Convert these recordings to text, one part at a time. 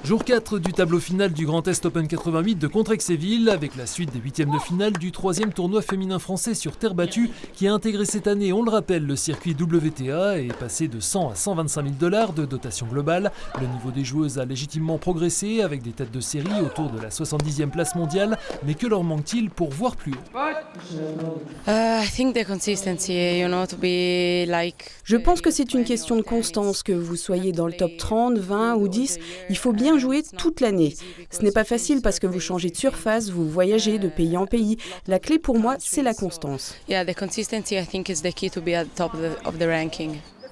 Jour 4 du tableau final du Grand Est Open 88 de Contrexéville, avec la suite des huitièmes de finale du 3e tournoi féminin français sur terre battue qui a intégré cette année, on le rappelle, le circuit WTA et est passé de 100 à 125 000 $ de dotation globale. Le niveau des joueuses a légitimement progressé avec des têtes de série autour de la 70e place mondiale, mais que leur manque-t-il pour voir plus haut? Je pense que c'est une question de constance, que vous soyez dans le top 30, 20 ou 10, il faut bien jouer toute l'année. Ce n'est pas facile parce que vous changez de surface, vous voyagez de pays en pays. La clé pour moi, c'est la constance.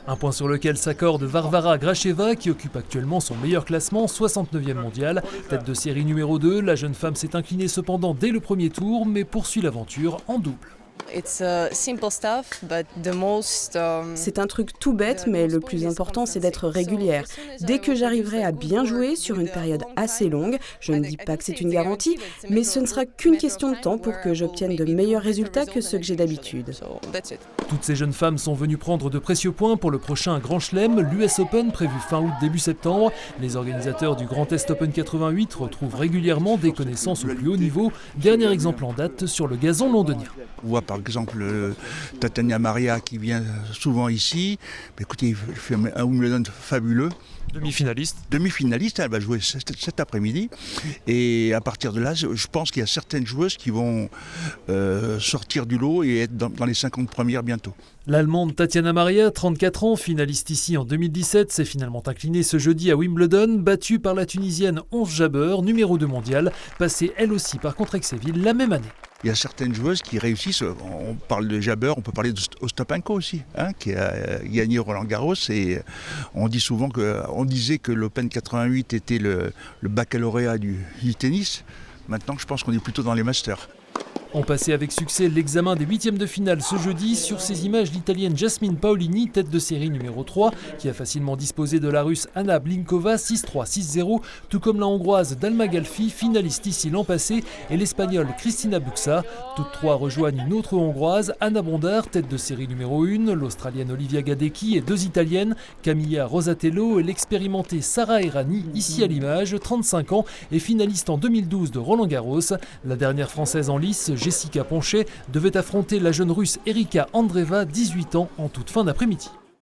Un point sur lequel s'accorde Varvara Gracheva qui occupe actuellement son meilleur classement, 69e mondial. Tête de série numéro 2, la jeune femme s'est inclinée cependant dès le premier tour, mais poursuit l'aventure en double. C'est un truc tout bête, mais le plus important, c'est d'être régulière. Dès que j'arriverai à bien jouer sur une période assez longue, je ne dis pas que c'est une garantie, mais ce ne sera qu'une question de temps pour que j'obtienne de meilleurs résultats que ceux que j'ai d'habitude. Toutes ces jeunes femmes sont venues prendre de précieux points pour le prochain Grand Chelem, l'US Open prévu fin août début septembre. Les organisateurs du Grand Est Open 88 retrouvent régulièrement des connaissances au plus haut niveau. Dernier exemple en date sur le gazon londonien. On voit par exemple Tatiana Maria qui vient souvent ici. Mais écoutez, il fait un Wimbledon fabuleux. Demi-finaliste. Demi-finaliste, elle va jouer cet après-midi. Et à partir de là, je pense qu'il y a certaines joueuses qui vont sortir du lot et être dans les 50 premières bientôt. L'Allemande Tatiana Maria, 34 ans, finaliste ici en 2017, s'est finalement inclinée ce jeudi à Wimbledon, battue par la Tunisienne Ons Jabeur, numéro 2 mondial, passée elle aussi par Contrexéville la même année. Il y a certaines joueuses qui réussissent, on parle de Jabeur, on peut parler d'Ostapenko aussi, qui a gagné Roland-Garros, et on disait que l'Open 88 était le baccalauréat du tennis. Maintenant, je pense qu'on est plutôt dans les masters. On passait avec succès l'examen des huitièmes de finale ce jeudi. Sur ces images, l'Italienne Jasmine Paolini, tête de série numéro 3, qui a facilement disposé de la Russe Anna Blinkova 6-3, 6-0, tout comme la Hongroise Dalma Galfi, finaliste ici l'an passé, et l'Espagnole Cristina Buxa. Toutes trois rejoignent une autre Hongroise, Anna Bondar, tête de série numéro 1, l'Australienne Olivia Gadecki et deux Italiennes, Camilla Rosatello et l'expérimentée Sara Errani, ici à l'image, 35 ans, et finaliste en 2012 de Roland-Garros. La dernière Française en lice, Jessica Ponchet, devait affronter la jeune Russe Erika Andreeva, 18 ans, en toute fin d'après-midi.